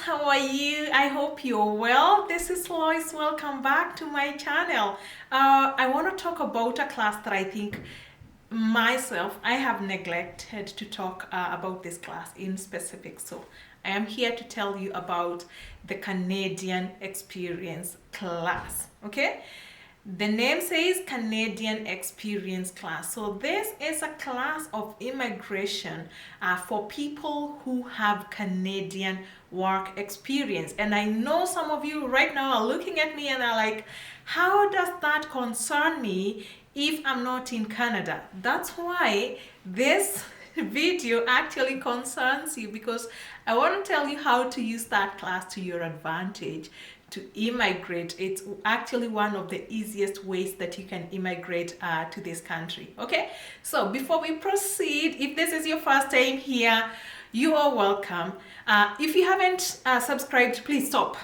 how are you? I hope you're well. This is Lois. Welcome back to my channel. I want to talk about a class that I think I have neglected to talk about this class in specific. So I am here to tell you about the Canadian Experience class. Okay? The name says Canadian Experience class. So this is a class of immigration for people who have Canadian work experience. And I know some of you right now are looking at me and are like, how does that concern me if I'm not in Canada? That's why this video actually concerns you, because I want to tell you how to use that class to your advantage to immigrate. It's actually one of the easiest ways that you can immigrate to this country. Okay, so before we proceed, if this is your first time here, you are welcome. If you haven't subscribed, please stop.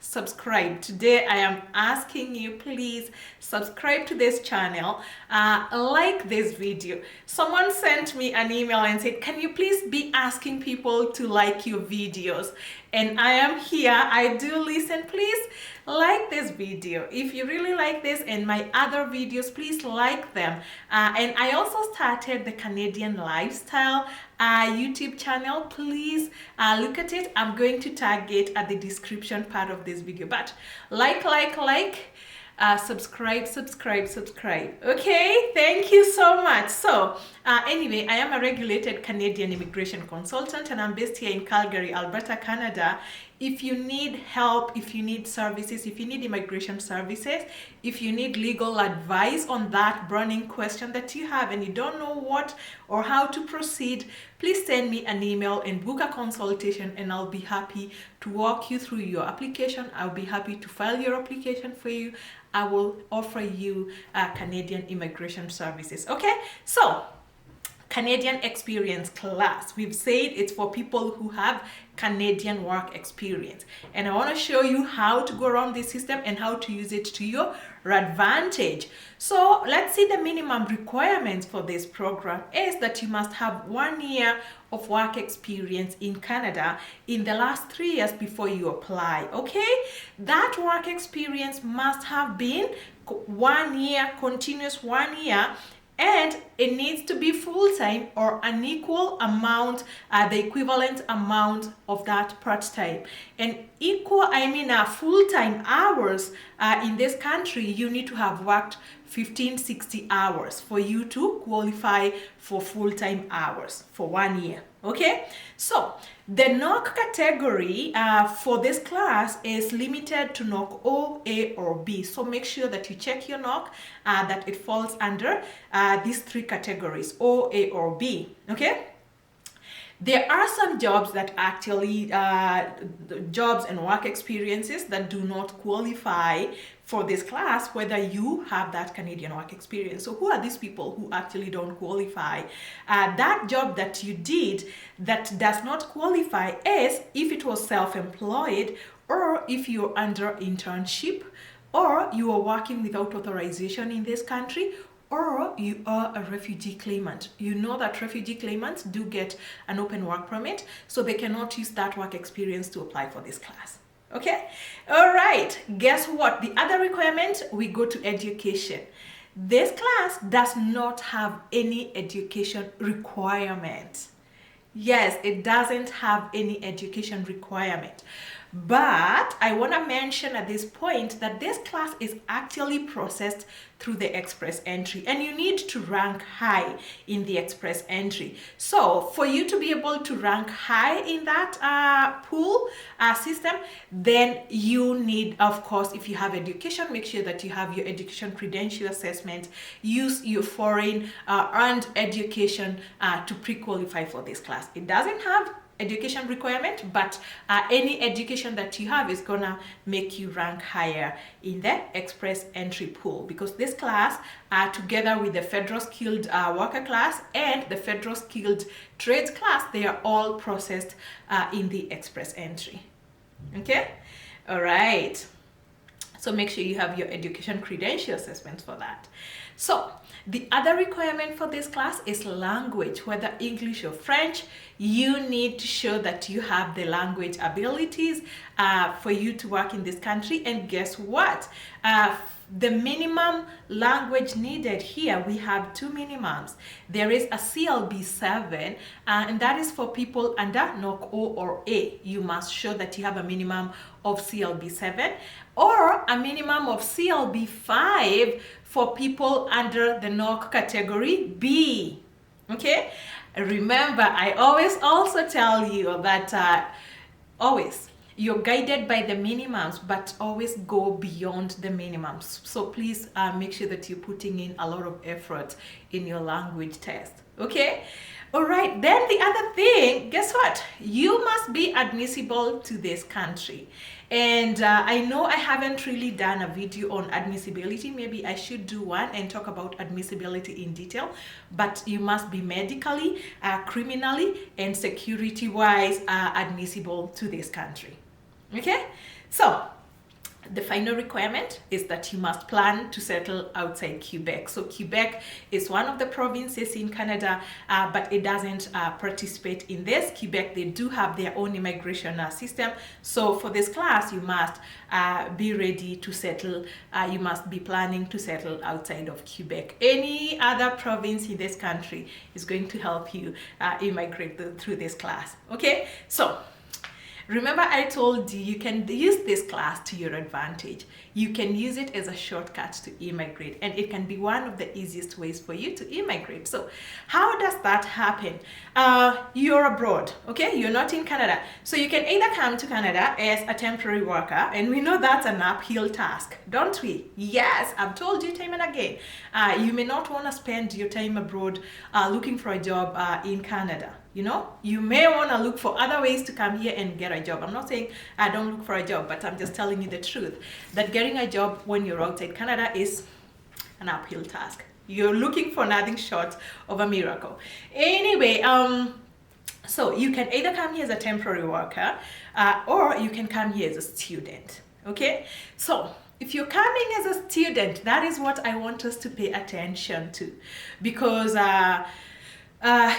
Subscribe. Today I am asking you, please subscribe to this channel, like this video. Someone sent me an email and said, can you please be asking people to like your videos? And I am here. I do listen. Please like this video. If you really like this and my other videos, please like them. And I also started the Canadian Lifestyle YouTube channel. Please look at it. I'm going to tag it at the description part of this video. But like, subscribe. Okay, thank you so much. So anyway, I am a regulated Canadian immigration consultant and I'm based here in Calgary, Alberta, Canada. If you need help, if you need services, if you need immigration services, if you need legal advice on that burning question that you have and you don't know what or how to proceed, please send me an email and book a consultation and I'll be happy to walk you through your application. I'll be happy to file your application for you. I will offer you Canadian immigration services. Okay, so Canadian Experience class. We've said it's for people who have Canadian work experience. And I want to show you how to go around this system and how to use it to your advantage. So let's see, the minimum requirements for this program is that you must have 1 year of work experience in Canada in the last 3 years before you apply. Okay, that work experience must have been 1 year, continuous 1 year, and it needs to be full-time or an equal amount, the equivalent amount of that part-time. And full-time hours in this country, you need to have worked 1560 hours for you to qualify for full-time hours for 1 year. Okay, so the NOC category for this class is limited to NOC O, A, or B. So make sure that you check your NOC that it falls under these 3 categories, O, A, or B. Okay. There are some jobs that actually, jobs and work experiences that do not qualify for this class, whether you have that Canadian work experience. So who are these people who actually don't qualify? That job that you did that does not qualify is if it was self-employed, or if you're under internship, or you are working without authorization in this country, or you are a refugee claimant. You know that refugee claimants do get an open work permit, so they cannot use that work experience to apply for this class. Okay, all right, guess what? The other requirement, we go to education. This class does not have any education requirement. Yes, it doesn't have any education requirement. But I want to mention at this point that this class is actually processed through the express entry, and you need to rank high in the express entry. So for you to be able to rank high in that pool system, then you need, of course, if you have education, make sure that you have your education credential assessment. Use your foreign earned education to pre-qualify for this class. It doesn't have education requirement, but any education that you have is gonna make you rank higher in the express entry pool, because this class together with the federal skilled worker class and the federal skilled trades class, they are all processed in the express entry. Okay, all right, so make sure you have your education credential assessment for that. So the other requirement for this class is language, whether English or French. You need to show that you have the language abilities for you to work in this country. And guess what? The minimum language needed here, we have two minimums. There is a CLB 7, and that is for people under NOC O or A. You must show that you have a minimum of CLB 7 or a minimum of CLB 5 for people under the NOC category B. Okay? Remember, I always also tell you that always you're guided by the minimums, but always go beyond the minimums. So please make sure that you're putting in a lot of effort in your language test. Okay? All right, then the other thing, guess what? You must be admissible to this country. And I know I haven't really done a video on admissibility. Maybe I should do one and talk about admissibility in detail. But you must be medically, criminally, and security-wise admissible to this country. Okay? So the final requirement is that you must plan to settle outside Quebec. So Quebec is one of the provinces in Canada, but it doesn't participate in this. Quebec, they do have their own immigration system. So for this class, you must be ready to settle. You must be planning to settle outside of Quebec. Any other province in this country is going to help you immigrate through this class. Okay? So remember, I told you you can use this class to your advantage. You can use it as a shortcut to immigrate, and it can be one of the easiest ways for you to immigrate. So how does that happen? You're abroad, okay? You're not in Canada. So you can either come to Canada as a temporary worker, and we know that's an uphill task, don't we? Yes, I've told you time and again. You may not want to spend your time abroad looking for a job in Canada. You know, you may want to look for other ways to come here and get a job. I'm not saying I don't look for a job, but I'm just telling you the truth that getting a job when you're outside Canada is an uphill task. You're looking for nothing short of a miracle. Anyway, so you can either come here as a temporary worker or you can come here as a student. Okay, so if you're coming as a student, that is what I want us to pay attention to, because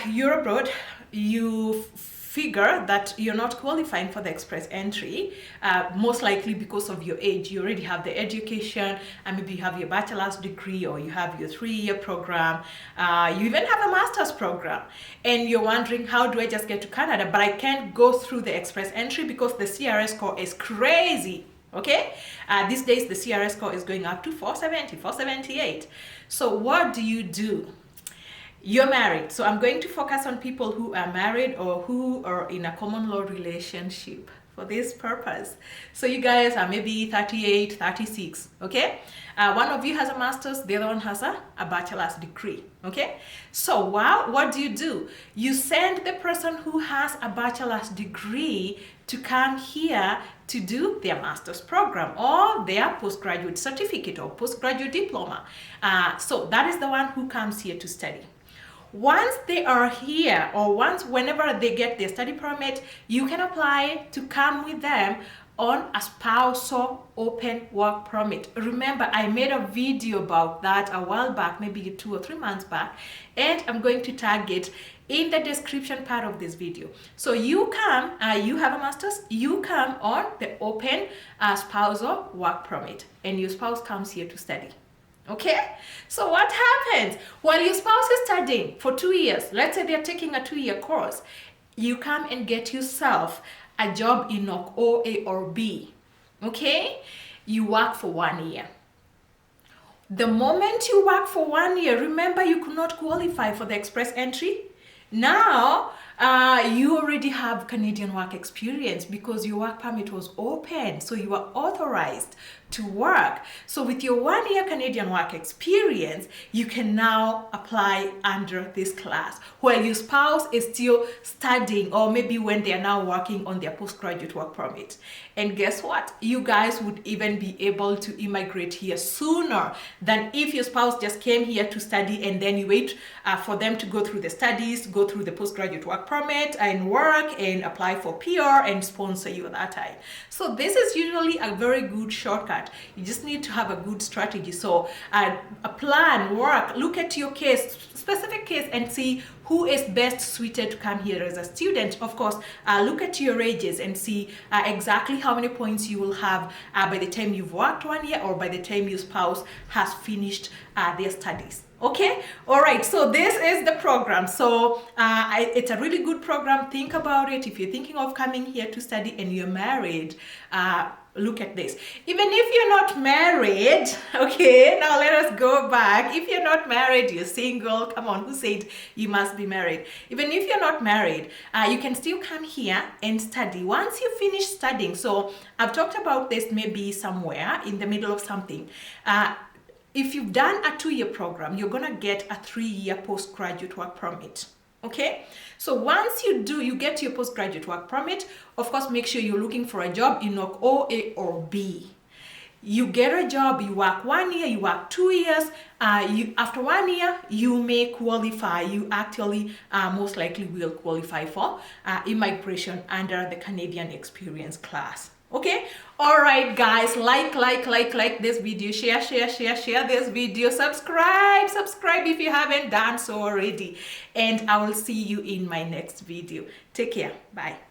you're abroad. You figure that you're not qualifying for the express entry, most likely because of your age. You already have the education, and maybe you have your bachelor's degree, or you have your 3-year program, you even have a master's program, and you're wondering, how do I just get to Canada, but I can't go through the express entry because the CRS score is crazy. Okay, these days the CRS score is going up to 470, 478. So what do? You're married, so I'm going to focus on people who are married or who are in a common law relationship for this purpose. So you guys are maybe 38, 36, okay? One of you has a master's, the other one has a bachelor's degree, okay? So what do? You send the person who has a bachelor's degree to come here to do their master's program or their postgraduate certificate or postgraduate diploma. So that is the one who comes here to study. Once they are here, or whenever they get their study permit, you can apply to come with them on a spousal open work permit. Remember, I made a video about that a while back, maybe 2 or 3 months back, and I'm going to tag it in the description part of this video. So you come, you have a master's, you come on the open spousal work permit, and your spouse comes here to study. Okay, so what happens? While your spouse is studying for 2 years, let's say they're taking a 2-year course, you come and get yourself a job in NOC O, A, or B. Okay, you work for 1 year. The moment you work for 1 year, remember you could not qualify for the express entry. Now, you already have Canadian work experience because your work permit was open, so you are authorized to work. So with your 1 year Canadian work experience, you can now apply under this class while your spouse is still studying, or maybe when they are now working on their postgraduate work permit. And guess what? You guys would even be able to immigrate here sooner than if your spouse just came here to study and then you wait for them to go through the studies, go through the postgraduate work permit and work and apply for PR and sponsor you at that time. So this is usually a very good shortcut. You just need to have a good strategy. So a plan, work, look at your case, specific case, and see who is best suited to come here as a student. Of course, look at your ages and see exactly how many points you will have by the time you've worked 1 year or by the time your spouse has finished their studies. Okay, all right, so this is the program. So it's a really good program. Think about it. If you're thinking of coming here to study and you're married, look at this. Even if you're not married, okay, now let us go back. If you're not married, you're single, come on, who said you must be married? Even if you're not married, you can still come here and study once you finish studying. So I've talked about this maybe somewhere in the middle of something. If you've done a 2-year program, you're gonna get a 3-year postgraduate work permit. Okay, so once you get your postgraduate work permit, of course, make sure you're looking for a job in NOC O, A, or B. You get a job, you work 1 year, you work 2 years, after 1 year, you may qualify. You actually most likely will qualify for immigration under the Canadian Experience class. Okay, all right guys, like this video, share this video, subscribe if you haven't done so already, and I will see you in my next video. Take care, bye.